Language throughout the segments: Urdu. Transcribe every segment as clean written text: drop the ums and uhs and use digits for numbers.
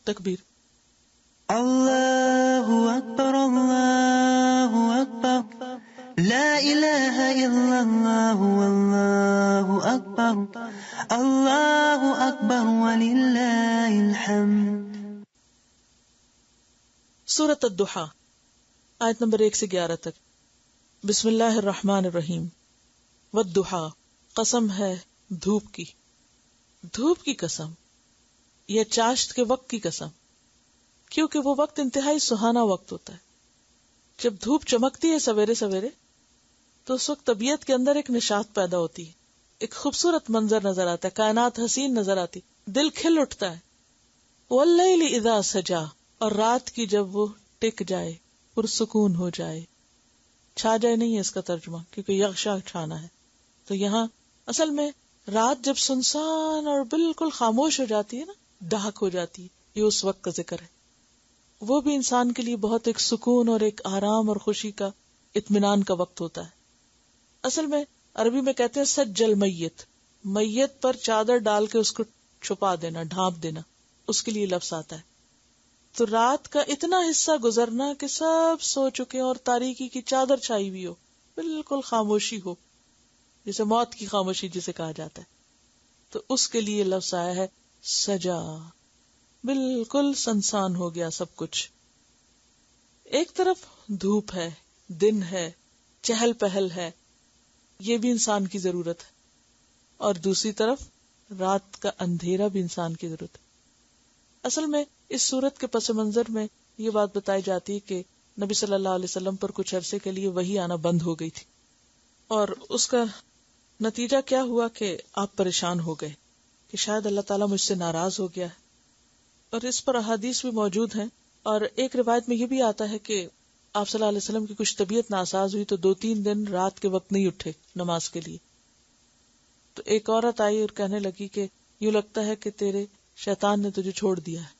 تکبیر. اللہ اکبر اللہ اکبر لا الہ الا اللہ واللہ اکبر وللہ الحمد. سورۃ الضحیٰ آیت نمبر 1 سے 11 تک. بسم اللہ الرحمن الرحیم. والضحیٰ قسم ہے دھوپ کی. دھوپ کی قسم یا چاشت کے وقت کی قسم، کیونکہ وہ وقت انتہائی سہانا وقت ہوتا ہے. جب دھوپ چمکتی ہے سویرے سویرے تو اس وقت طبیعت کے اندر ایک نشاط پیدا ہوتی ہے، ایک خوبصورت منظر نظر آتا ہے، کائنات حسین نظر آتی، دل کھل اٹھتا ہے. واللیل اذا سجا، اور رات کی جب وہ ٹک جائے، پرسکون ہو جائے. چھا جائے نہیں ہے اس کا ترجمہ، کیونکہ یغشا چھانا ہے. تو یہاں اصل میں رات جب سنسان اور بالکل خاموش ہو جاتی ہے نا، ڈھاک ہو جاتی ہے، یہ اس وقت کا ذکر ہے. وہ بھی انسان کے لیے بہت ایک سکون اور ایک آرام اور خوشی کا، اطمینان کا وقت ہوتا ہے. اصل میں عربی میں کہتے ہیں سجل میت، میت پر چادر ڈال کے اس کو چھپا دینا، ڈھانپ دینا، اس کے لیے لفظ آتا ہے. تو رات کا اتنا حصہ گزرنا کہ سب سو چکے اور تاریکی کی چادر چھائی ہوئی ہو، بالکل خاموشی ہو، جسے موت کی خاموشی جسے کہا جاتا ہے، تو اس کے لیے لفظ آیا ہے سجا، بالکل سنسان ہو گیا سب کچھ. ایک طرف دھوپ ہے، دن ہے، چہل پہل ہے، یہ بھی انسان کی ضرورت ہے، اور دوسری طرف رات کا اندھیرا بھی انسان کی ضرورت ہے. اصل میں اس صورت کے پس منظر میں یہ بات بتائی جاتی ہے کہ نبی صلی اللہ علیہ وسلم پر کچھ عرصے کے لیے وحی آنا بند ہو گئی تھی، اور اس کا نتیجہ کیا ہوا کہ آپ پریشان ہو گئے کہ شاید اللہ تعالیٰ مجھ سے ناراض ہو گیا ہے. اور اس پر احادیث بھی موجود ہیں، اور ایک روایت میں یہ بھی آتا ہے کہ آپ صلی اللہ علیہ وسلم کی کچھ طبیعت ناساز ہوئی تو 2-3 دن رات کے وقت نہیں اٹھے نماز کے لیے. تو ایک عورت آئی اور کہنے لگی کہ یوں لگتا ہے کہ تیرے شیطان نے تجھے چھوڑ دیا ہے.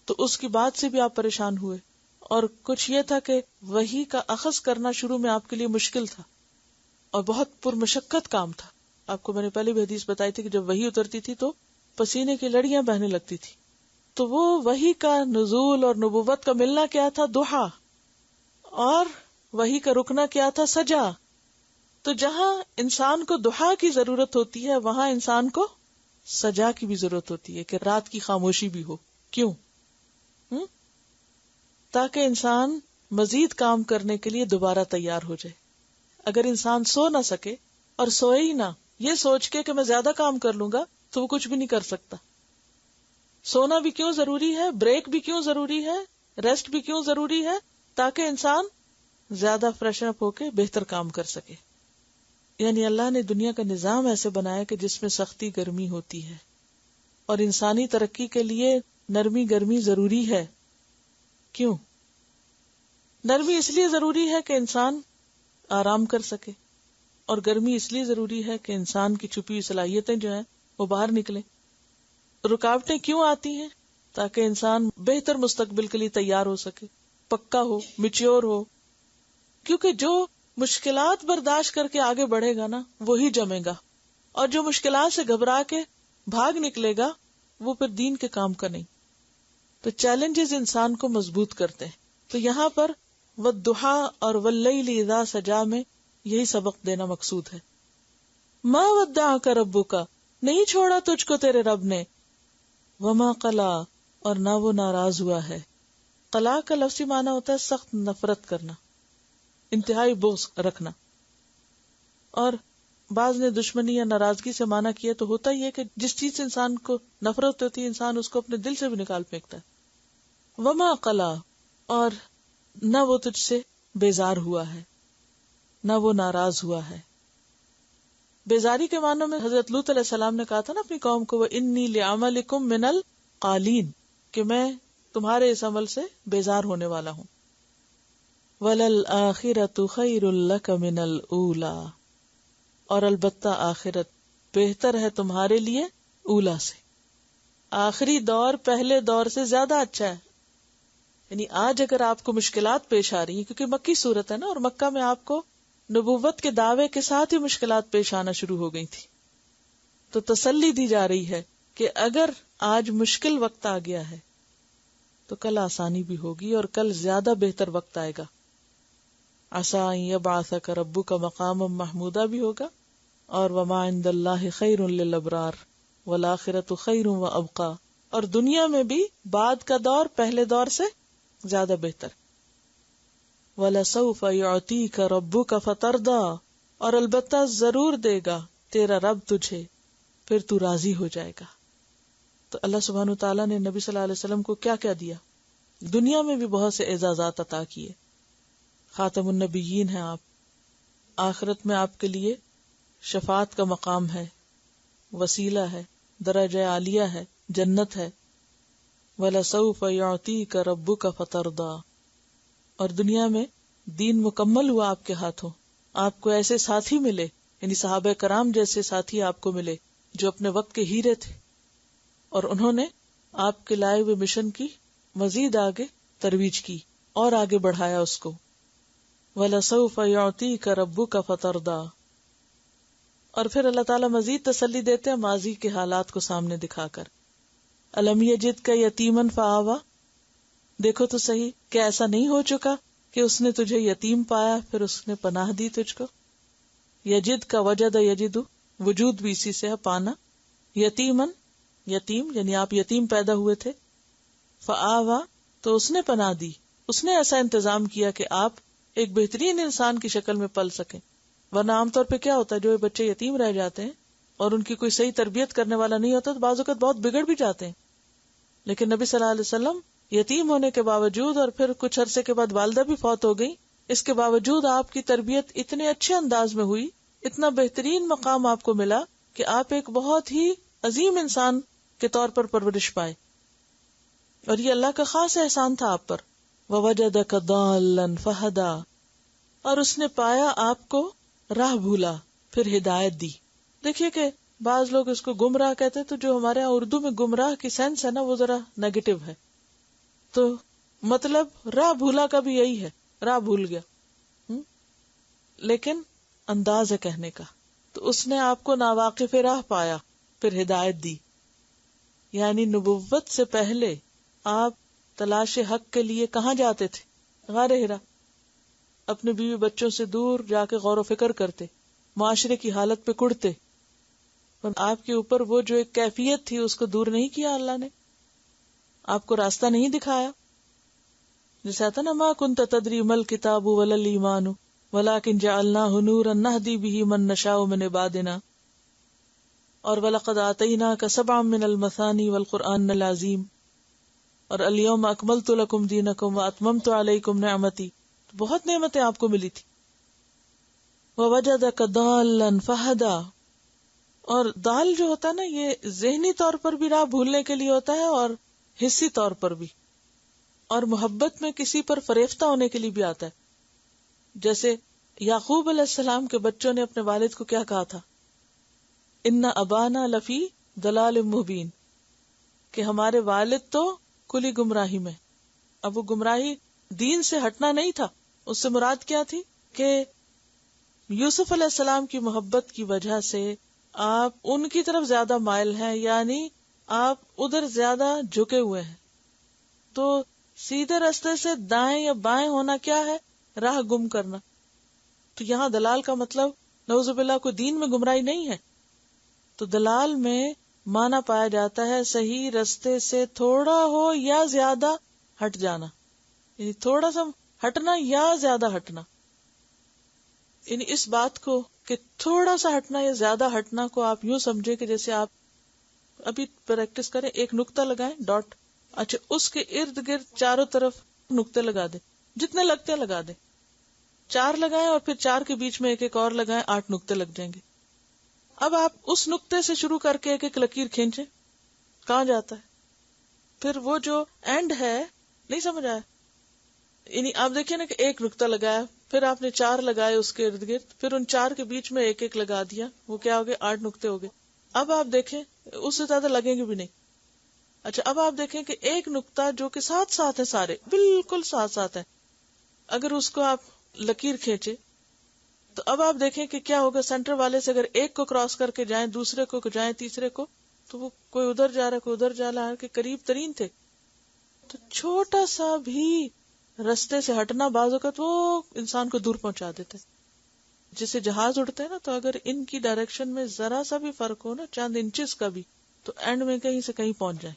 تو اس کی بات سے بھی آپ پریشان ہوئے، اور کچھ یہ تھا کہ وحی کا اخذ کرنا شروع میں آپ کے لیے مشکل تھا اور بہت پرمشقت کام تھا. آپ کو میں نے پہلے بھی حدیث بتائی تھی کہ جب وحی اترتی تھی تو پسینے کی لڑیاں بہنے لگتی تھی. تو وہ وحی کا نزول اور نبوت کا ملنا کیا تھا؟ ضحیٰ. اور وحی کا رکنا کیا تھا؟ سجا. تو جہاں انسان کو ضحیٰ کی ضرورت ہوتی ہے وہاں انسان کو سجا کی بھی ضرورت ہوتی ہے، کہ رات کی خاموشی بھی ہو. کیوں؟ تاکہ انسان مزید کام کرنے کے لیے دوبارہ تیار ہو جائے. اگر انسان سو نہ سکے اور سوئے ہی نہ، یہ سوچ کے کہ میں زیادہ کام کر لوں گا، تو وہ کچھ بھی نہیں کر سکتا. سونا بھی کیوں ضروری ہے، بریک بھی کیوں ضروری ہے، ریسٹ بھی کیوں ضروری ہے؟ تاکہ انسان زیادہ فریش اپ ہو کے بہتر کام کر سکے. یعنی اللہ نے دنیا کا نظام ایسے بنایا کہ جس میں سختی گرمی ہوتی ہے، اور انسانی ترقی کے لیے نرمی گرمی ضروری ہے. کیوں؟ نرمی اس لیے ضروری ہے کہ انسان آرام کر سکے، اور گرمی اس لیے ضروری ہے کہ انسان کی چھپی ہوئی صلاحیتیں جو ہیں وہ باہر نکلیں. رکاوٹیں کیوں آتی ہیں؟ تاکہ انسان بہتر مستقبل کے لیے تیار ہو سکے، پکا ہو، میچور ہو. کیونکہ جو مشکلات برداشت کر کے آگے بڑھے گا نا، وہی جمے گا، اور جو مشکلات سے گھبرا کے بھاگ نکلے گا وہ پھر دین کے کام کا نہیں. تو چیلنجز انسان کو مضبوط کرتے ہیں. تو یہاں پر والضحیٰ اور واللیل اذا سجا میں یہی سبق دینا مقصود ہے. ما ودعک ربک، نہیں چھوڑا تجھ کو تیرے رب نے. وما قلا، اور نہ وہ ناراض ہوا ہے. قلا کا لفظی معنی ہوتا ہے سخت نفرت کرنا، انتہائی بغض رکھنا. اور بعض نے دشمنی یا ناراضگی سے معنی کیا تو ہوتا ہی ہے کہ جس چیز سے انسان کو نفرت ہوتی ہے انسان اس کو اپنے دل سے بھی نکال پھینکتا ہے. وما قلا، اور نہ وہ تجھ سے بیزار ہوا ہے، نہ وہ ناراض ہوا ہے. بیزاری کے معنوں میں حضرت لوط علیہ السلام نے کہا تھا نا اپنی قوم کو، وَإِنِّي لِعَمَلِكُم مِّنَ الْقَالِينَ، کہ میں تمہارے اس عمل سے بیزار ہونے والا ہوں. وَلَلْآخِرَةُ خَيْرٌ لَكَ مِنَ الْأُولَىٰ، اور البتہ آخرت بہتر ہے تمہارے لیے اولا سے. آخری دور پہلے دور سے زیادہ اچھا ہے. یعنی آج اگر آپ کو مشکلات پیش آ رہی ہیں، کیونکہ مکی صورت ہے نا، اور مکہ میں آپ کو نبوت کے دعوے کے ساتھ ہی مشکلات پیش آنا شروع ہو گئی تھی، تو تسلی دی جا رہی ہے کہ اگر آج مشکل وقت آ گیا ہے تو کل آسانی بھی ہوگی اور کل زیادہ بہتر وقت آئے گا. عسیٰ ان یبعثک ربک مقاما محمودا بھی ہوگا, اور وما عند اللہ خیر للابرار والآخرۃ خیر وابقیٰ, اور دنیا میں بھی بعد کا دور پہلے دور سے زیادہ بہتر. وَلَسَوْفَ يُعْطِيكَ رَبُّكَ فَتَرْضَىٰ, اور البتہ ضرور دے گا تیرا رب تجھے, پھر تو راضی ہو جائے گا. تو اللہ سبحانہ وتعالیٰ نے نبی صلی اللہ علیہ وسلم کو کیا کیا دیا؟ دنیا میں بھی بہت سے اعزازات عطا کیے. خاتم النبیین ہیں آپ, آخرت میں آپ کے لیے شفاعت کا مقام ہے, وسیلہ ہے, درجہ عالیہ ہے, جنت ہے. وَلَسَوْفَ يُعْطِيكَ رَبُّكَ فَتَرْضَىٰ, اور دنیا میں دین مکمل ہوا آپ کے ہاتھوں, آپ کو ایسے ساتھی ملے, یعنی صحابہ کرام جیسے ساتھی آپ کو ملے جو اپنے وقت کے ہیرے تھے, اور انہوں نے آپ کے لائے ہوئے مشن کی مزید آگے ترویج کی اور آگے بڑھایا اس کو. وَلَسَوْفَ يُعْطِيكَ رَبُّكَ فَتَرْضَىٰ, اور پھر اللہ تعالیٰ مزید تسلی دیتے ہیں ماضی کے حالات کو سامنے دکھا کر. أَلَمْ يَجِدْكَ يَتِيمًا فَآوَىٰ, دیکھو تو صحیح کہ ایسا نہیں ہو چکا کہ اس نے تجھے یتیم پایا پھر اس نے پناہ دی تجھ کو. یجد کا وجد یجد, وجود بھی اسی سے ہے, پانا. یتیمن, یتیم یعنی آپ یتیم پیدا ہوئے تھے. فآوا, تو اس نے پناہ دی, اس نے ایسا انتظام کیا کہ آپ ایک بہترین انسان کی شکل میں پل سکیں. ورنہ عام طور پہ کیا ہوتا ہے, جو بچے یتیم رہ جاتے ہیں اور ان کی کوئی صحیح تربیت کرنے والا نہیں ہوتا تو بعض اوقات بہت بگڑ بھی جاتے ہیں. لیکن نبی صلی اللہ علیہ وسلم یتیم ہونے کے باوجود اور پھر کچھ عرصے کے بعد والدہ بھی فوت ہو گئی, اس کے باوجود آپ کی تربیت اتنے اچھے انداز میں ہوئی, اتنا بہترین مقام آپ کو ملا کہ آپ ایک بہت ہی عظیم انسان کے طور پر پرورش پائے. اور یہ اللہ کا خاص احسان تھا آپ پر. وَوَجَدَكَ ضَالًّا فَهَدَىٰ, اور اس نے پایا آپ کو راہ بھولا پھر ہدایت دی. دیکھیے کہ بعض لوگ اس کو گمراہ کہتے ہیں, تو جو ہمارے یہاں اردو میں گمراہ کی سینس ہے نا وہ ذرا نیگیٹو ہے. تو مطلب راہ بھولا کا بھی یہی ہے, راہ بھول گیا, لیکن انداز ہے کہنے کا. تو اس نے آپ کو ناواقف راہ پایا پھر ہدایت دی. یعنی نبوت سے پہلے آپ تلاش حق کے لیے کہاں جاتے تھے؟ غار ہرا. اپنے بیوی بچوں سے دور جا کے غور و فکر کرتے, معاشرے کی حالت پہ کڑتے, اور آپ کے اوپر وہ جو ایک کیفیت تھی اس کو دور نہیں کیا اللہ نے, آپ کو راستہ نہیں دکھایا. جیسے آتا نا, ما کنت تدری مل کتاب ولا الایمان ولکن جعلناہ نورا نہدی بہ من نشاء من عبادنا, اور وَلَقَدْ آتَيْنَاكَ سَبْعًا مِّنَ الْمَثَانِي وَالْقُرْآنِ الْعَظِيمِ, اور الْيَوْمَ أَكْمَلْتُ لَكُمْ دِينَكُمْ وَأَتْمَمْتُ عَلَيْكُمْ نِعْمَتِي, بہت نعمتیں آپ کو ملی تھی. وَوَجَدَكَ ضَالًّا فَهَدَىٰ, اور دال جو ہوتا ہے نا یہ ذہنی طور پر بھی راہ بھولنے کے لیے ہوتا ہے اور حصی طور پر بھی, اور محبت میں کسی پر فریفتہ ہونے کے لیے بھی آتا ہے. جیسے یعقوب علیہ السلام کے بچوں نے اپنے والد کو کیا کہا تھا, ان ابانا لفی ضلال مبین, کہ ہمارے والد تو کلی گمراہی میں. اب وہ گمراہی دین سے ہٹنا نہیں تھا, اس سے مراد کیا تھی کہ یوسف علیہ السلام کی محبت کی وجہ سے آپ ان کی طرف زیادہ مائل ہیں, یعنی آپ ادھر زیادہ جھکے ہوئے ہیں. تو سیدھے راستے سے دائیں یا بائیں ہونا کیا ہے, راہ گم کرنا. تو یہاں دلال کا مطلب نعوذ باللہ کو دین میں گمراہی نہیں ہے. تو دلال میں مانا پایا جاتا ہے صحیح راستے سے تھوڑا ہو یا زیادہ ہٹ جانا, یعنی تھوڑا سا ہٹنا یا زیادہ ہٹنا. یعنی اس بات کو کہ تھوڑا سا ہٹنا یا زیادہ ہٹنا کو آپ یوں سمجھے کہ جیسے آپ ابھی پریکٹس کریں, ایک نقطہ لگائیں ڈاٹ, اچھا اس کے ارد گرد چاروں طرف نقطے لگا دیں, جتنے لگتے ہیں لگا دیں. 4 لگائیں اور پھر 4 کے بیچ میں ایک اور لگائیں, 8 نقطے لگ جائیں گے. اب آپ اس نقطے سے شروع کر کے ایک لکیر کھینچیں, کہاں جاتا ہے؟ پھر وہ جو اینڈ ہے, نہیں سمجھ آیا؟ یعنی آپ دیکھیں نا کہ ایک نقطہ لگایا, پھر آپ نے 4 لگائے اس کے ارد گرد, پھر ان 4 کے بیچ میں ایک لگا دیا, وہ کیا ہو گئے؟ 8 نقطے ہو گئے. اب آپ دیکھیں اس سے زیادہ لگیں گے بھی نہیں. اچھا اب آپ دیکھیں کہ ایک نقطہ جو کہ ساتھ ساتھ ہے, سارے بالکل ساتھ ساتھ ہے, اگر اس کو آپ لکیر کھینچے تو اب آپ دیکھیں کہ کیا ہوگا. سینٹر والے سے اگر ایک کو کراس کر کے جائیں, دوسرے کو جائیں, تیسرے کو, تو وہ کوئی ادھر جا رہا ہے کوئی ادھر جا رہا ہے, کہ قریب ترین تھے. تو چھوٹا سا بھی رستے سے ہٹنا بعض اوقات وہ انسان کو دور پہنچا دیتا ہے. جیسے جہاز اڑتے ہیں نا، تو اگر ان کی ڈائریکشن میں ذرا سا بھی فرق ہو نا، چند انچز کا بھی، تو اینڈ میں کہیں سے کہیں پہنچ جائے.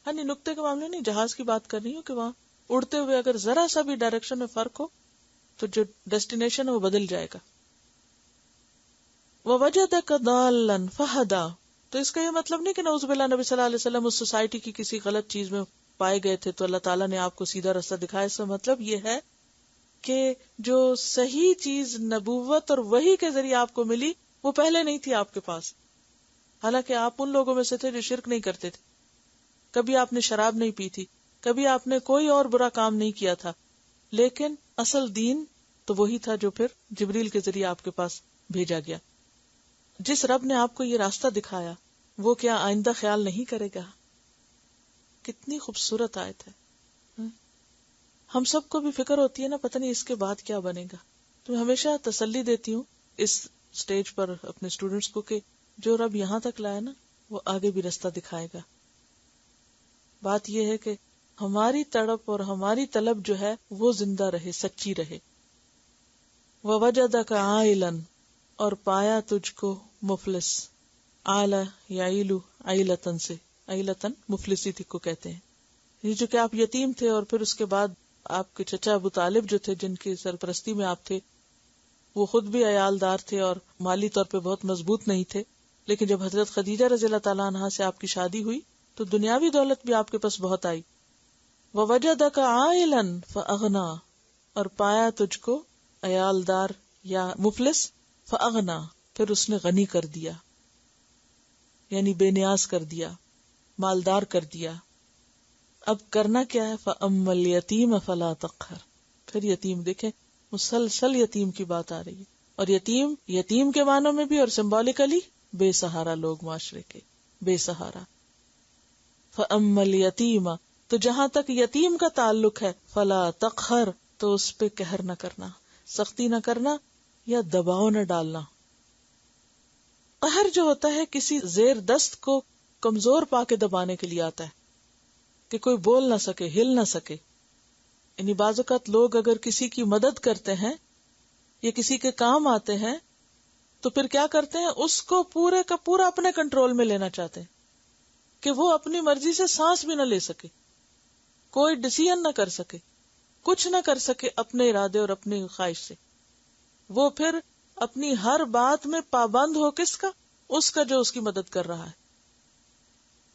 ہاں نہیں، نقطے کے معاملے نہیں، جہاز کی بات کر رہی ہوں کہ وہاں اڑتے ہوئے اگر ذرا سا بھی ڈائریکشن میں فرق ہو تو جو ڈیسٹینیشن ہے وہ بدل جائے گا. وَوَجَدَكَ ضَالًّا فَهَدَىٰ، تو اس کا یہ مطلب نہیں کہ نعوذ باللہ نبی صلی اللہ علیہ وسلم اس سوسائٹی کی کسی غلط چیز میں پائے گئے تھے تو اللہ تعالیٰ نے آپ کو سیدھا راستہ دکھایا. اس کا مطلب یہ ہے کہ جو صحیح چیز نبوت اور وحی کے ذریعے آپ کو ملی وہ پہلے نہیں تھی آپ کے پاس. حالانکہ آپ ان لوگوں میں سے تھے جو شرک نہیں کرتے تھے، کبھی آپ نے شراب نہیں پی تھی، کبھی آپ نے کوئی اور برا کام نہیں کیا تھا، لیکن اصل دین تو وہی تھا جو پھر جبریل کے ذریعے آپ کے پاس بھیجا گیا. جس رب نے آپ کو یہ راستہ دکھایا وہ کیا آئندہ خیال نہیں کرے گا؟ کتنی خوبصورت آیت ہے. ہم سب کو بھی فکر ہوتی ہے نا، پتہ نہیں اس کے بعد کیا بنے گا. تو میں ہمیشہ تسلی دیتی ہوں اس سٹیج پر اپنے اسٹوڈنٹس کو کہ جو رب یہاں تک لایا نا وہ آگے بھی راستہ دکھائے گا. بات یہ ہے کہ ہماری تڑپ اور ہماری طلب جو ہے وہ زندہ رہے، سچی رہے. وَوَجَدَكَ عَائِلًا، اور پایا تجھ کو مفلس. عَالَ يَعِيلُ عَيْلَةً سے، عَيْلَةً مفلسی تھی کو کہتے ہیں. یہ جو کہ آپ یتیم تھے اور پھر اس کے بعد آپ کے چچا ابو طالب جو تھے جن کی سرپرستی میں آپ تھے، وہ خود بھی عیالدار تھے اور مالی طور پہ بہت مضبوط نہیں تھے، لیکن جب حضرت خدیجہ رضی اللہ تعالیٰ عنہا سے آپ کی شادی ہوئی تو دنیاوی دولت بھی آپ کے پاس بہت آئی. وَوَجَدَكَ عَائِلًا فَأَغْنَىٰ، اور پایا تجھ کو عیالدار یا مفلس. فَأَغْنَىٰ، پھر اس نے غنی کر دیا، یعنی بے نیاز کر دیا، مالدار کر دیا. اب کرنا کیا ہے؟ فَأَمَّا الْيَتِيمَ فَلَا تَقْهَرْ، پھر یتیم دیکھیں مسلسل یتیم کی بات آ رہی ہے، اور یتیم کے معنوں میں بھی اور سمبولکلی بے سہارا لوگ، معاشرے کے بے سہارا. فَأَمَّا الْيَتِيمَ، تو جہاں تک یتیم کا تعلق ہے، فَلَا تَقْهَرْ، تو اس پہ قہر نہ کرنا، سختی نہ کرنا یا دباؤ نہ ڈالنا. قہر جو ہوتا ہے کسی زیر دست کو کمزور پا کے دبانے کے لیے آتا ہے کہ کوئی بول نہ سکے، ہل نہ سکے. یعنی بعض اوقات لوگ اگر کسی کی مدد کرتے ہیں یا کسی کے کام آتے ہیں تو پھر کیا کرتے ہیں، اس کو پورے کا پورا اپنے کنٹرول میں لینا چاہتے ہیں کہ وہ اپنی مرضی سے سانس بھی نہ لے سکے، کوئی ڈیسیژن نہ کر سکے، کچھ نہ کر سکے اپنے ارادے اور اپنی خواہش سے. وہ پھر اپنی ہر بات میں پابند ہو کس کا؟ اس کا جو اس کی مدد کر رہا ہے.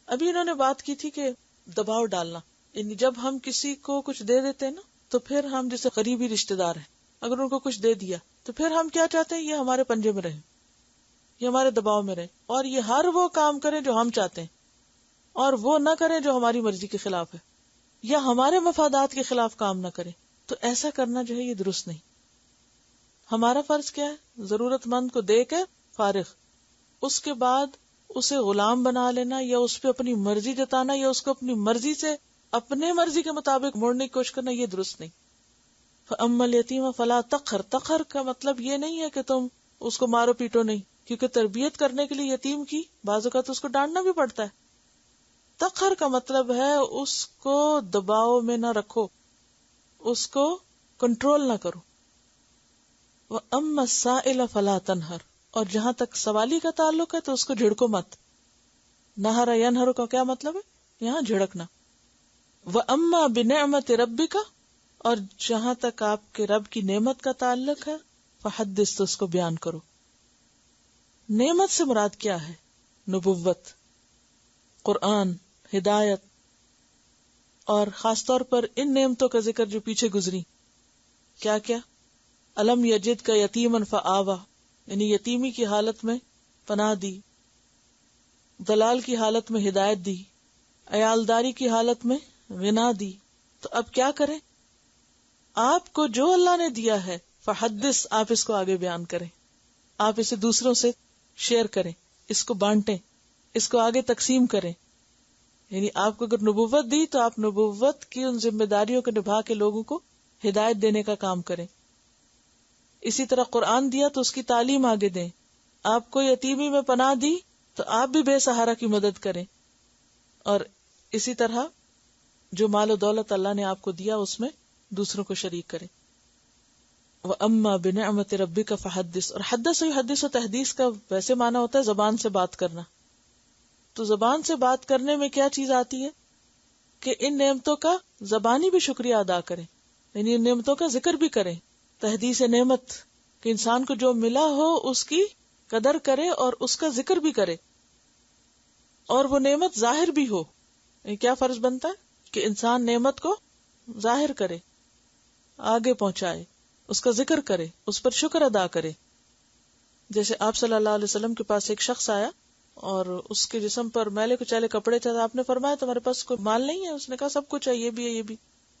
ابھی انہوں نے بات کی تھی کہ دباؤ ڈالنا، یعنی جب ہم کسی کو کچھ دے دیتے ہیں نا تو پھر ہم جیسے قریبی رشتہ دار ہیں، اگر ان کو کچھ دے دیا تو پھر ہم کیا چاہتے ہیں، یہ ہمارے پنجے میں رہے، یہ ہمارے دباؤ میں رہے، اور یہ ہر وہ کام کریں جو ہم چاہتے ہیں اور وہ نہ کریں جو ہماری مرضی کے خلاف ہے یا ہمارے مفادات کے خلاف کام نہ کریں. تو ایسا کرنا جو ہے یہ درست نہیں. ہمارا فرض کیا ہے؟ ضرورت مند کو دے کے فارغ، اس کے بعد اسے غلام بنا لینا یا اس پہ اپنی مرضی جتانا یا اس کو اپنی مرضی سے اپنے مرضی کے مطابق موڑنے کی کوشش کرنا، یہ درست نہیں. فَأَمَّا الْيَتِيمَ فَلَا تَقْهَرْ، تقہر کا مطلب یہ نہیں ہے کہ تم اس کو مارو پیٹو نہیں، کیونکہ تربیت کرنے کے لیے یتیم کی بعض اوقات اس کو ڈانٹنا بھی پڑتا ہے. تقہر کا مطلب ہے اس کو دباؤ میں نہ رکھو، اس کو کنٹرول نہ کرو. وَأَمَّا السَّائِلَ فَلَا تَنْهَرْ، اور جہاں تک سوالی کا تعلق ہے تو اس کو جھڑکو مت. نہر ینہر کا کیا مطلب ہے؟ یہاں جھڑکنا. وَأَمَّا بِنِعْمَةِ رَبِّكَ، اور جہاں تک آپ کے رب کی نعمت کا تعلق ہے، فحدث، تو اس کو بیان کرو. نعمت سے مراد کیا ہے؟ نبوت، قرآن، ہدایت، اور خاص طور پر ان نعمتوں کا ذکر جو پیچھے گزری. کیا کیا؟ الم یجد کا یتیمن فآوا، یعنی یتیمی کی حالت میں پناہ دی، دلال کی حالت میں ہدایت دی، عیالداری کی حالت میں غنا دی. تو اب کیا کریں؟ آپ کو جو اللہ نے دیا ہے فحدث، آپ اس کو آگے بیان کریں، آپ اسے دوسروں سے شیئر کریں، اس کو بانٹیں، اس کو آگے تقسیم کریں. یعنی آپ کو اگر نبوت دی تو آپ نبوت کی ان ذمہ داریوں کو نبھا کے لوگوں کو ہدایت دینے کا کام کریں. اسی طرح قرآن دیا تو اس کی تعلیم آگے دیں. آپ کو یتیمی میں پناہ دی تو آپ بھی بے سہارا کی مدد کریں. اور اسی طرح جو مال و دولت اللہ نے آپ کو دیا اس میں دوسروں کو شریک کرے. وَأَمَّا بِنِعْمَةِ رَبِّكَ فَحَدِّثْ. اور حدث و حدیث و تحدیث کا ویسے معنی ہوتا ہے زبان سے بات کرنا. تو زبان سے بات کرنے میں کیا چیز آتی ہے کہ ان نعمتوں کا زبانی بھی شکریہ ادا کریں، یعنی ان نعمتوں کا ذکر بھی کریں. تحدیث نعمت کہ انسان کو جو ملا ہو اس کی قدر کرے اور اس کا ذکر بھی کرے، اور وہ نعمت ظاہر بھی ہو. کیا فرض بنتا ہے کہ انسان نعمت کو ظاہر کرے، آگے پہنچائے، اس کا ذکر کرے، اس پر شکر ادا کرے. جیسے آپ صلی اللہ علیہ وسلم کے پاس ایک شخص آیا اور اس کے جسم پر میلے کچیلے کپڑے تھے. آپ نے فرمایا تمہارے پاس کوئی مال نہیں ہے؟ اس نے کہا سب کچھ ہے، یہ بھی ہے، یہ بھی.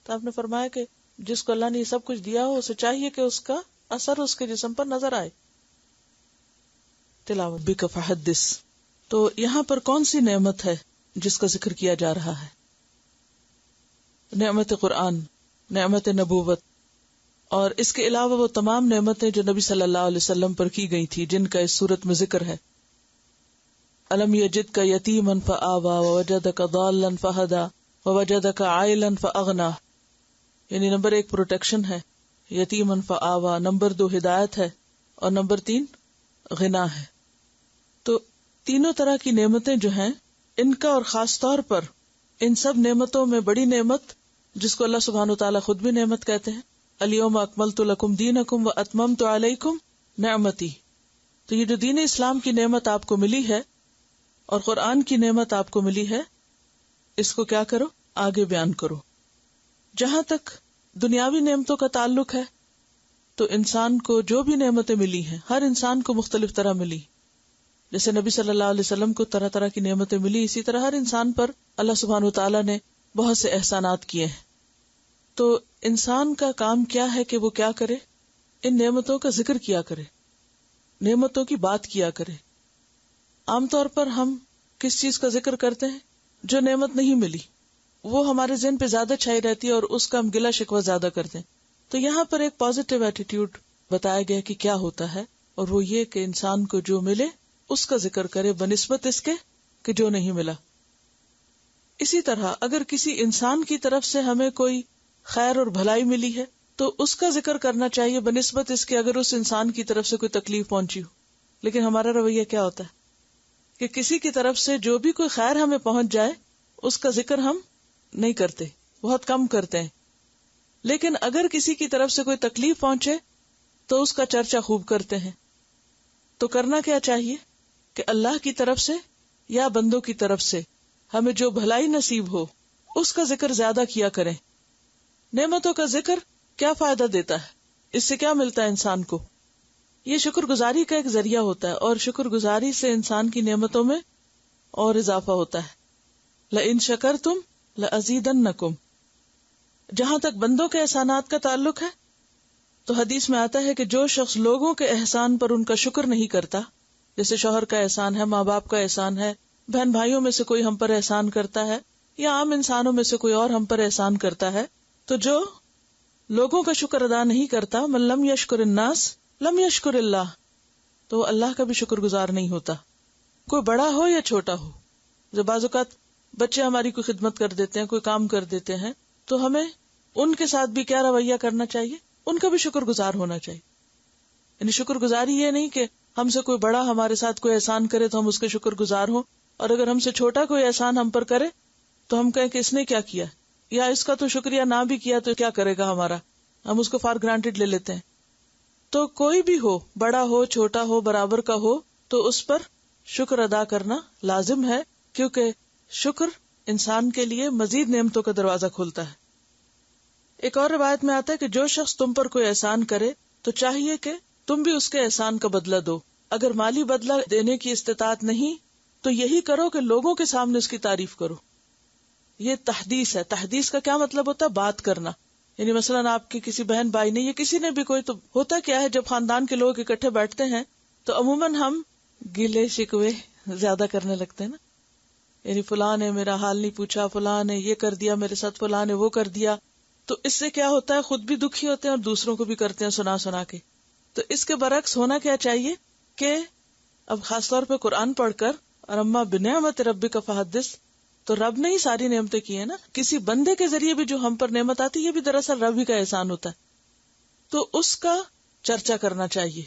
تو آپ نے فرمایا کہ جس کو اللہ نے یہ سب کچھ دیا ہو اسے چاہیے کہ اس کا اثر اس کے جسم پر نظر آئے. تلاوت بک فحدث. تو یہاں پر کون سی نعمت ہے جس کا ذکر کیا جا رہا ہے؟ نعمت قرآن، نعمت نبوت، اور اس کے علاوہ وہ تمام نعمتیں جو نبی صلی اللہ علیہ وسلم پر کی گئی تھی جن کا اس صورت میں ذکر ہے. الم یجدک یتیما فآوی ووجدک ضالا فہدی ووجدک عائلا فاغنی. یعنی نمبر 1 پروٹیکشن ہے، یتیما فآوی، نمبر 2 ہدایت ہے، اور نمبر 3 غنا ہے. تو تینوں طرح کی نعمتیں جو ہیں ان کا، اور خاص طور پر ان سب نعمتوں میں بڑی نعمت جس کو اللہ سبحانہ وتعالی خود بھی نعمت کہتے ہیں، الیوم اکملت لکم دینکم واتممت علیکم نعمتی. تو یہ جو دین اسلام کی نعمت آپ کو ملی ہے اور قرآن کی نعمت آپ کو ملی ہے، اس کو کیا کرو؟ آگے بیان کرو. جہاں تک دنیاوی نعمتوں کا تعلق ہے تو انسان کو جو بھی نعمتیں ملی ہیں ہر انسان کو مختلف طرح ملی. جیسے نبی صلی اللہ علیہ وسلم کو طرح طرح کی نعمتیں ملی، اسی طرح ہر انسان پر اللہ سبحانہ وتعالیٰ نے بہت سے احسانات کیے ہیں. تو انسان کا کام کیا ہے کہ وہ کیا کرے؟ ان نعمتوں کا ذکر کیا کرے، نعمتوں کی بات کیا کرے. عام طور پر ہم کس چیز کا ذکر کرتے ہیں؟ جو نعمت نہیں ملی وہ ہمارے ذہن پہ زیادہ چھائی رہتی ہے اور اس کا ہم گلہ شکوہ زیادہ کرتے ہیں. تو یہاں پر ایک پازیٹیو ایٹیٹیوڈ بتایا گیا کہ کیا ہوتا ہے، اور وہ یہ کہ انسان کو جو ملے اس کا ذکر کرے بنسبت اس کے کہ جو نہیں ملا. اسی طرح اگر کسی انسان کی طرف سے ہمیں کوئی خیر اور بھلائی ملی ہے تو اس کا ذکر کرنا چاہیے بنسبت اس کے اگر اس انسان کی طرف سے کوئی تکلیف پہنچی ہو. لیکن ہمارا رویہ کیا ہوتا ہے کہ کسی کی طرف سے جو بھی کوئی خیر ہمیں پہنچ جائے اس کا ذکر ہم نہیں کرتے، بہت کم کرتے ہیں. لیکن اگر کسی کی طرف سے کوئی تکلیف پہنچے تو اس کا چرچا خوب کرتے ہیں. تو کرنا کیا چاہیے کہ اللہ کی طرف سے یا بندوں کی طرف سے ہمیں جو بھلائی نصیب ہو اس کا ذکر زیادہ کیا کریں. نعمتوں کا ذکر کیا فائدہ دیتا ہے؟ اس سے کیا ملتا ہے انسان کو؟ یہ شکر گزاری کا ایک ذریعہ ہوتا ہے، اور شکر گزاری سے انسان کی نعمتوں میں اور اضافہ ہوتا ہے. لَإِن شَكَرْتُمْ لَأَزِيدَنَّكُمْ. جہاں تک بندوں کے احسانات کا تعلق ہے تو حدیث میں آتا ہے کہ جو شخص لوگوں کے احسان پر ان کا شکر نہیں کرتا، جیسے شوہر کا احسان ہے، ماں باپ کا احسان ہے، بہن بھائیوں میں سے کوئی ہم پر احسان کرتا ہے، یا عام انسانوں میں سے کوئی اور ہم پر احسان کرتا ہے، تو جو لوگوں کا شکر ادا نہیں کرتا، من لم یشکر الناس لم یشکر اللہ، تو وہ اللہ کا بھی شکر گزار نہیں ہوتا، کوئی بڑا ہو یا چھوٹا ہو. جب بعض اوقات بچے ہماری کوئی خدمت کر دیتے ہیں، کوئی کام کر دیتے ہیں، تو ہمیں ان کے ساتھ بھی کیا رویہ کرنا چاہیے؟ ان کا بھی شکر گزار ہونا چاہیے. یعنی شکر گزاری یہ نہیں کہ ہم سے کوئی بڑا ہمارے ساتھ کوئی احسان کرے تو ہم اس کے شکر گزار ہوں، اور اگر ہم سے چھوٹا کوئی احسان ہم پر کرے تو ہم کہیں کہ اس نے کیا کیا، یا اس کا تو شکریہ نہ بھی کیا تو کیا کرے گا ہمارا، ہم اس کو فار گرانٹیڈ لے لیتے ہیں. تو کوئی بھی ہو، بڑا ہو چھوٹا ہو برابر کا ہو، تو اس پر شکر ادا کرنا لازم ہے، کیونکہ شکر انسان کے لیے مزید نعمتوں کا دروازہ کھولتا ہے. ایک اور روایت میں آتا ہے کہ جو شخص تم پر کوئی احسان کرے تو چاہیے کہ تم بھی اس کے احسان کا بدلہ دو. اگر مالی بدلہ دینے کی استطاعت نہیں تو یہی کرو کہ لوگوں کے سامنے اس کی تعریف کرو. یہ تحدیث ہے. تحدیث کا کیا مطلب ہوتا ہے؟ بات کرنا. یعنی مثلاً آپ کی کسی بہن بھائی نے یا کسی نے بھی کوئی، تو ہوتا کیا ہے جب خاندان کے لوگ اکٹھے بیٹھتے ہیں تو عموماً ہم گلے شکوے زیادہ کرنے لگتے ہیں نا. یعنی فلاں نے میرا حال نہیں پوچھا، فلاں نے یہ کر دیا میرے ساتھ، فلاں نے وہ کر دیا. تو اس سے کیا ہوتا ہے؟ خود بھی دکھی ہوتے ہیں اور دوسروں کو بھی کرتے ہیں سنا سنا کے. تو اس کے برعکس ہونا کیا چاہیے کہ اب خاص طور پہ قرآن پڑھ کر اور اما بنعمت ربک فحدث، تو رب نے ہی ساری نعمتیں کی ہیں نا. کسی بندے کے ذریعے بھی جو ہم پر نعمت آتی ہے یہ بھی دراصل رب ہی کا احسان ہوتا ہے. تو اس کا چرچا کرنا چاہیے.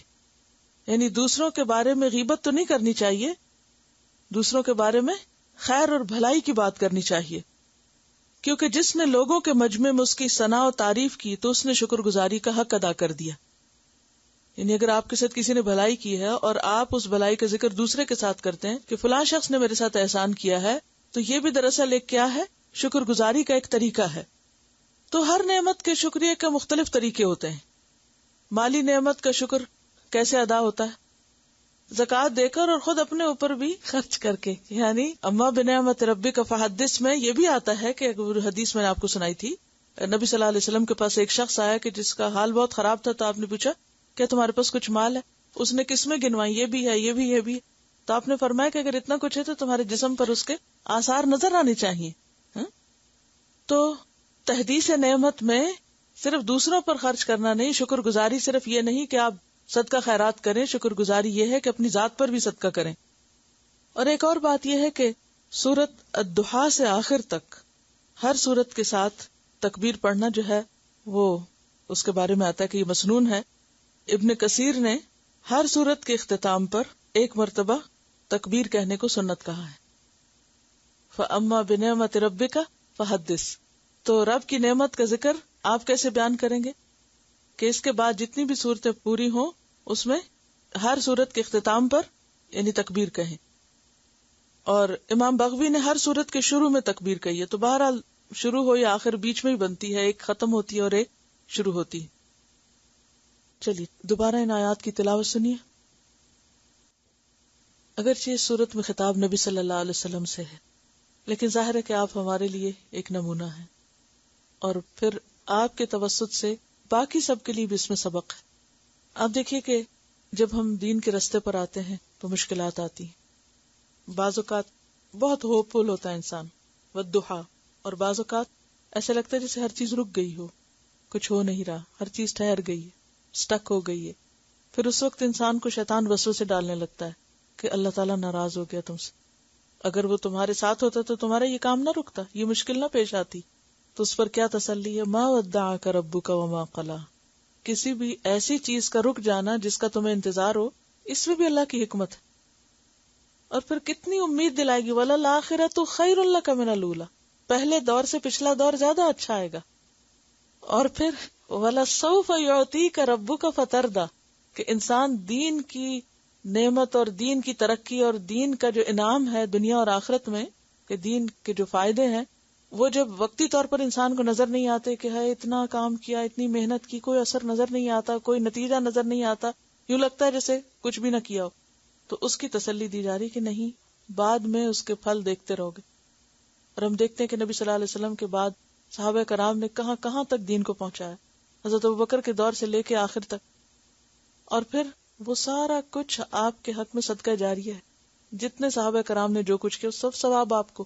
یعنی دوسروں کے بارے میں غیبت تو نہیں کرنی چاہیے، دوسروں کے بارے میں خیر اور بھلائی کی بات کرنی چاہیے. کیونکہ جس نے لوگوں کے مجمع میں اس کی ثنا و تعریف کی تو اس نے شکر گزاری کا حق ادا کر دیا. یعنی اگر آپ کے ساتھ کسی نے بھلائی کی ہے اور آپ اس بھلائی کا ذکر دوسرے کے ساتھ کرتے ہیں کہ فلاں شخص نے میرے ساتھ احسان کیا ہے، تو یہ بھی دراصل ایک کیا ہے، شکر گزاری کا ایک طریقہ ہے. تو ہر نعمت کے شکریہ کے مختلف طریقے ہوتے ہیں. مالی نعمت کا شکر کیسے ادا ہوتا ہے؟ زکوٰۃ دے کر اور خود اپنے اوپر بھی خرچ کر کے. یعنی اما بنعمت ربک فحدث میں یہ بھی آتا ہے کہ حدیث میں نے آپ کو سنائی تھی، نبی صلی اللہ علیہ وسلم کے پاس ایک شخص آیا کہ جس کا حال بہت خراب تھا. تو آپ نے پوچھا کہ تمہارے پاس کچھ مال ہے؟ اس نے کس میں گنوائی، یہ بھی ہے، یہ بھی، یہ بھی. تو آپ نے فرمایا کہ اگر اتنا کچھ ہے تو تمہارے جسم پر اس کے آثار نظر آنے چاہیے. تو تحدیث نعمت میں صرف دوسروں پر خرچ کرنا نہیں، شکر گزاری صرف یہ نہیں کہ آپ صدقہ خیرات کریں، شکر گزاری یہ ہے کہ اپنی ذات پر بھی صدقہ کریں. اور ایک اور بات یہ ہے کہ سورت الضحیٰ سے آخر تک ہر سورت کے ساتھ تکبیر پڑھنا جو ہے وہ اس کے بارے میں آتا ہے کہ یہ مسنون ہے. ابن کثیر نے ہر سورت کے اختتام پر ایک مرتبہ تکبیر کہنے کو سنت کہا ہے. فَأَمَّا بِنِعْمَتِ رَبِّكَ فَحَدِّثْ. تو رب کی نعمت کا ذکر آپ کیسے بیان کریں گے کہ اس کے بعد جتنی بھی صورتیں پوری ہوں اس میں ہر صورت کے اختتام پر یعنی تکبیر کہیں. اور امام بغوی نے ہر صورت کے شروع میں تکبیر کہی ہے. تو بہرحال شروع ہو یا آخر بیچ میں ہی بنتی ہے، ایک ختم ہوتی ہے اور ایک شروع ہوتی ہے. چلیے دوبارہ ان آیات کی تلاوت سنیے. اگرچہ اس صورت میں خطاب نبی صلی اللہ علیہ وسلم سے ہے، لیکن ظاہر ہے کہ آپ ہمارے لیے ایک نمونہ ہیں، اور پھر آپ کے توسط سے باقی سب کے لیے بھی اس میں سبق ہے. آپ دیکھیے کہ جب ہم دین کے رستے پر آتے ہیں تو مشکلات آتی ہیں. بعض اوقات بہت ہوپ فل ہوتا ہے انسان، والضحیٰ، اور بعض اوقات ایسے لگتا ہے جیسے ہر چیز رک گئی ہو، کچھ ہو نہیں رہا، ہر چیز ٹھہر گئی ہے، سٹک ہو گئی ہے. پھر اس وقت انسان کو شیطان وسوسے ڈالنے لگتا ہے کہ اللہ تعالیٰ ناراض ہو گیا تم سے. اگر وہ تمہارے ساتھ ہوتا تو تمہارا یہ کام نہ رکتا، یہ مشکل نہ پیش آتی. تو اس پر کیا تسلی ہے؟ ما ودعک ربک وما قلی. کسی بھی ایسی چیز کا رک جانا جس کا تمہیں انتظار ہو، اس میں بھی اللہ کی حکمت ہے. اور پھر کتنی امید دلائے گی، وَلَلْآخِرَةُ خَيْرٌ لَكَ مِنَ الْأُولَىٰ. پہلے دور سے پچھلا دور زیادہ اچھا آئے گا. اور پھر وَلَسَوْفَ يُعْطِيكَ رَبُّكَ فَتَرْضَىٰ، کہ انسان دین کی نعمت اور دین کی ترقی اور دین کا جو انعام ہے دنیا اور آخرت میں، کہ دین کے جو فائدے ہیں وہ جب وقتی طور پر انسان کو نظر نہیں آتے کہ ہے اتنا کام کیا، اتنی محنت کی، کوئی اثر نظر نہیں آتا، کوئی نتیجہ نظر نہیں آتا، یوں لگتا ہے جیسے کچھ بھی نہ کیا ہو، تو اس کی تسلی دی جا رہی کہ نہیں، بعد میں اس کے پھل دیکھتے رہو گے. اور ہم دیکھتے ہیں کہ نبی صلی اللہ علیہ وسلم کے بعد صحابہ کرام نے کہاں کہاں تک دین کو پہنچایا، حضرت ابوبکر کے دور سے لے کے آخر تک. اور پھر وہ سارا کچھ آپ کے حق میں صدقہ جاریہ ہے. جتنے صحابہ کرام نے جو کچھ کیا سب ثواب آپ کو،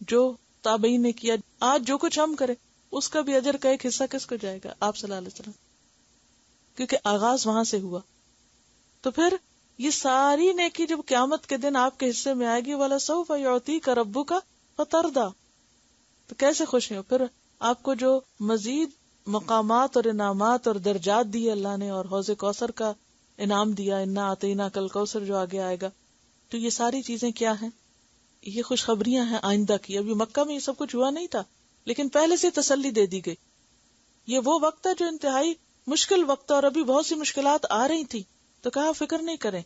جو تابعین نے کیا، آج جو کچھ ہم کریں اس کا بھی اجر کا ایک حصہ کس کو جائے گا؟ آپ صلی اللہ علیہ وسلم، کیونکہ آغاز وہاں سے ہوا. تو پھر یہ ساری نیکی جب قیامت کے دن آپ کے حصے میں آئے گی، وَلَسَوْفَ يُعْطِيكَ رَبُّكَ فَتَرْضَىٰ، تو کیسے خوش ہیں؟ پھر آپ کو جو مزید مقامات اور انعامات اور درجات دیے اللہ نے، اور حوض کوثر کا انعام دیا، انا اعطیناک الکوثر جو آگے آئے گا، تو یہ ساری چیزیں کیا ہیں؟ یہ خوشخبریاں ہیں آئندہ کی. ابھی مکہ میں یہ سب کچھ ہوا نہیں تھا، لیکن پہلے سے تسلی دے دی گئی. یہ وہ وقت ہے جو انتہائی مشکل وقت، اور ابھی بہت سی مشکلات آ رہی تھی، تو کہا فکر نہیں کریں.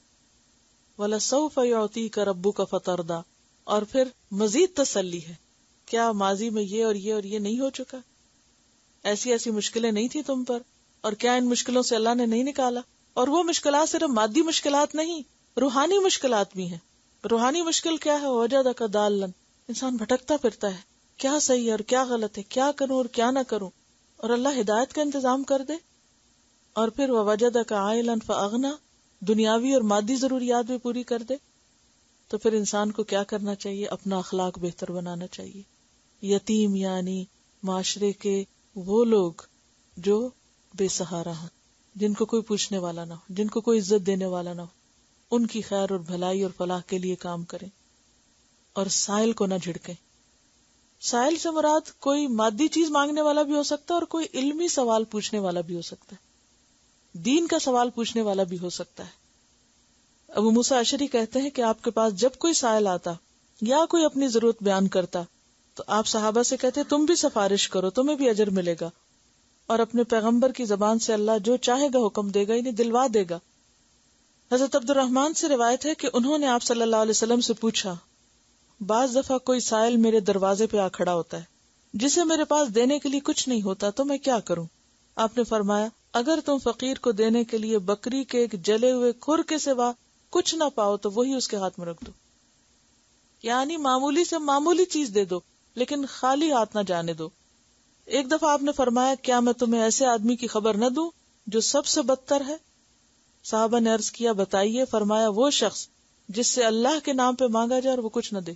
وَلَسَوْفَ يُعْطِيكَ رَبُّكَ فَتَرْضَىٰ. اور پھر مزید تسلی ہے، کیا ماضی میں یہ اور یہ اور یہ نہیں ہو چکا؟ ایسی ایسی مشکلیں نہیں تھی تم پر، اور کیا ان مشکلوں سے اللہ نے نہیں نکالا؟ اور وہ مشکلات صرف مادی مشکلات نہیں، روحانی مشکلات بھی ہیں. روحانی مشکل کیا ہے؟ وَوَجَدَكَ ضَالًّا، انسان بھٹکتا پھرتا ہے، کیا صحیح ہے اور کیا غلط ہے، کیا کروں اور کیا نہ کروں، اور اللہ ہدایت کا انتظام کر دے. اور پھر وَوَجَدَكَ عَائِلًا فَأَغْنَىٰ، دنیاوی اور مادی ضروریات بھی پوری کر دے. تو پھر انسان کو کیا کرنا چاہیے؟ اپنا اخلاق بہتر بنانا چاہیے. یتیم یعنی معاشرے کے وہ لوگ جو بے سہارا ہوں، جن کو کوئی پوچھنے والا نہ ہو، جن کو کوئی عزت دینے والا نہ ہو، ان کی خیر اور بھلائی اور فلاح کے لیے کام کریں. اور سائل کو نہ جھڑکیں. سائل سے مراد کوئی مادی چیز مانگنے والا بھی ہو سکتا ہے اور کوئی علمی سوال پوچھنے والا بھی ہو سکتا ہے، دین کا سوال پوچھنے والا بھی ہو سکتا ہے. ابو موسیٰ اشعری کہتے ہیں کہ آپ کے پاس جب کوئی سائل آتا یا کوئی اپنی ضرورت بیان کرتا تو آپ صحابہ سے کہتے تم بھی سفارش کرو، تمہیں بھی اجر ملے گا، اور اپنے پیغمبر کی زبان سے اللہ جو چاہے گا حکم دے گا، انہیں دلوا دے گا. حضرت عبد الرحمن سے روایت ہے کہ انہوں نے آپ صلی اللہ علیہ وسلم سے پوچھا، بعض دفعہ کوئی سائل میرے دروازے پہ آ کھڑا ہوتا ہے جسے میرے پاس دینے کے لیے کچھ نہیں ہوتا، تو میں کیا کروں؟ آپ نے فرمایا، اگر تم فقیر کو دینے کے لیے بکری کے ایک جلے ہوئے کھر کے سوا کچھ نہ پاؤ تو وہی اس کے ہاتھ میں رکھ دو. یعنی معمولی سے معمولی چیز دے دو لیکن خالی ہاتھ نہ جانے دو. ایک دفعہ آپ نے فرمایا، کیا میں تمہیں ایسے آدمی کی خبر نہ دوں جو سب سے بدتر ہے؟ صحابہ نے عرض کیا، بتائیے. فرمایا، وہ شخص جس سے اللہ کے نام پہ مانگا جائے اور وہ کچھ نہ دے،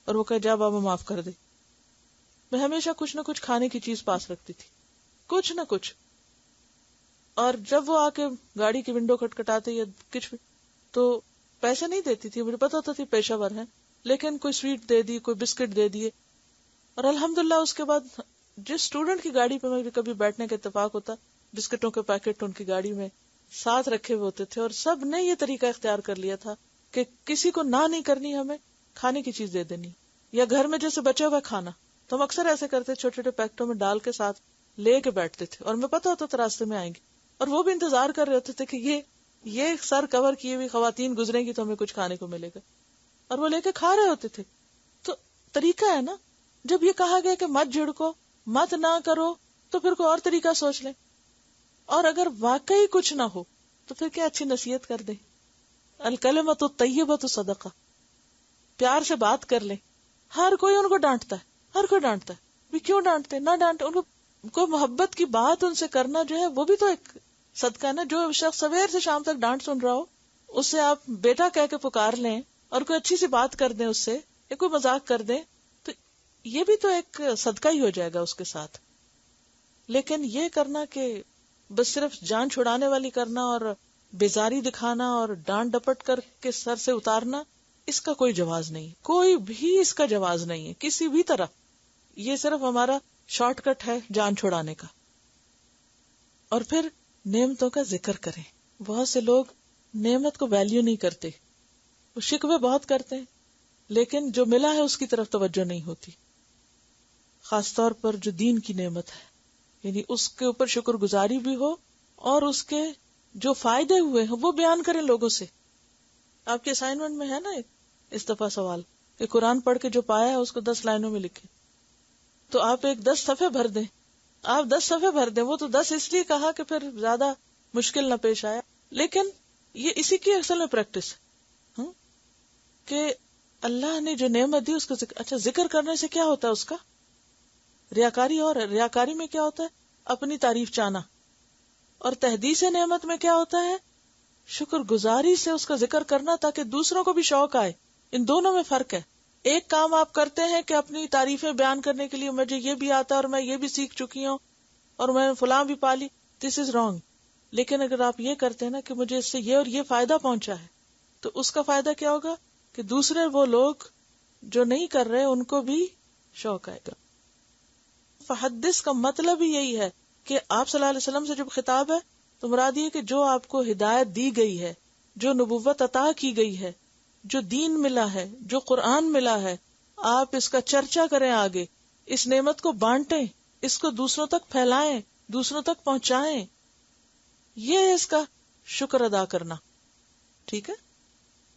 اور وہ کہے جا بابا معاف کر دے. میں ہمیشہ کچھ نہ کچھ کھانے کی چیز پاس رکھتی تھی، کچھ نہ کچھ. اور جب وہ آ کے گاڑی کی ونڈو کھٹکھٹاتے یا کچھ بھی تو پیسے نہیں دیتی تھی، مجھے پتا ہوتا تھی پیشہ ور ہے، لیکن کوئی سویٹ دے دی، کوئی بسکٹ دے دیے. اور الحمدللہ اس کے بعد جس اسٹوڈنٹ کی گاڑی پہ میں کبھی بیٹھنے کا اتفاق ہوتا، بسکٹوں کے پیکٹ ان کی گاڑی میں ساتھ رکھے ہوئے ہوتے تھے، اور سب نے یہ طریقہ اختیار کر لیا تھا کہ کسی کو نہ نہیں کرنی، ہمیں کھانے کی چیز دے دینی. یا گھر میں جیسے بچے ہوئے کھانا تو ہم اکثر ایسے کرتے، چھوٹے چھوٹے پیکٹوں میں ڈال کے ساتھ لے کے بیٹھتے تھے، اور میں پتا ہوتا تھا راستے میں آئیں گے، اور وہ بھی انتظار کر رہے ہوتے تھے کہ یہ سر کور کیے ہوئی خواتین گزریں گی تو ہمیں کچھ کھانے کو ملے گا، اور وہ لے کے کھا رہے ہوتے تھے. تو طریقہ ہے نا. جب یہ کہا گیا کہ مت جھڑکو، مت نہ کرو، تو پھر کوئی اور طریقہ سوچ لیں. اور اگر واقعی کچھ نہ ہو تو پھر کیا اچھی نصیحت کر دیں. الکلمۃ الطیبۃ صدقہ، پیار سے بات کر لیں. ہر کوئی ان کو ڈانٹتا ہے، ہر کوئی ڈانٹتا ہے، بھی کیوں ڈانٹتے؟ نہ ڈانٹے ان کو محبت کی بات ان سے کرنا جو ہے وہ بھی تو ایک صدقہ ہے نا. جو شخص سویر سے شام تک ڈانٹ سن رہا ہو اس سے آپ بیٹا کہہ کے پکار لیں اور کوئی اچھی سی بات کر دیں اس سے، یا کوئی مذاق کر دیں، تو یہ بھی تو ایک صدقہ ہی ہو جائے گا اس کے ساتھ. لیکن یہ کرنا کہ بس صرف جان چھڑانے والی کرنا اور بیزاری دکھانا اور ڈانٹ ڈپٹ کر کے سر سے اتارنا، اس کا کوئی جواز نہیں، کوئی بھی اس کا جواز نہیں ہے کسی بھی طرح. یہ صرف ہمارا شارٹ کٹ ہے جان چھڑانے کا. اور پھر نعمتوں کا ذکر کریں. بہت سے لوگ نعمت کو ویلیو نہیں کرتے، وہ شکوے بہت کرتے ہیں لیکن جو ملا ہے اس کی طرف توجہ نہیں ہوتی. خاص طور پر جو دین کی نعمت ہے، یعنی اس کے اوپر شکر گزاری بھی ہو اور اس کے جو فائدے ہوئے ہیں وہ بیان کریں لوگوں سے. آپ کے اسائنمنٹ میں ہے نا اس دفعہ سوال کہ قرآن پڑھ کے جو پایا ہے اس کو 10 لائنوں میں لکھیں. تو آپ ایک 10 صفحے بھر دیں، آپ 10 صفحے بھر دیں. وہ تو 10 اس لیے کہا کہ پھر زیادہ مشکل نہ پیش آیا، لیکن یہ اسی کی اصل میں پریکٹس ہے کہ اللہ نے جو نعمت دی اس کو اچھا ذکر کرنے سے کیا ہوتا ہے، اس کا ریاکاری. اور ریاکاری میں کیا ہوتا ہے؟ اپنی تعریف چاہنا. اور تحدیث نعمت میں کیا ہوتا ہے؟ شکر گزاری سے اس کا ذکر کرنا تاکہ دوسروں کو بھی شوق آئے. ان دونوں میں فرق ہے. ایک کام آپ کرتے ہیں کہ اپنی تعریفیں بیان کرنے کے لیے مجھے یہ بھی آتا ہے اور میں یہ بھی سیکھ چکی ہوں اور میں فلاں بھی پالی، دس از رانگ. لیکن اگر آپ یہ کرتے ہیں نا کہ مجھے اس سے یہ اور یہ فائدہ پہنچا ہے، تو اس کا فائدہ کیا ہوگا کہ دوسرے وہ لوگ جو نہیں کر رہے ان کو بھی شوق آئے گا. فحدث کا مطلب ہی یہی ہے کہ آپ صلی اللہ علیہ وسلم سے جب خطاب ہے تو مراد یہ کہ جو آپ کو ہدایت دی گئی ہے، جو نبوت عطا کی گئی ہے، جو دین ملا ہے، جو قرآن ملا ہے، آپ اس کا چرچا کریں، آگے اس نعمت کو بانٹیں، اس کو دوسروں تک پھیلائیں، دوسروں تک پہنچائیں. یہ ہے اس کا شکر ادا کرنا. ٹھیک ہے.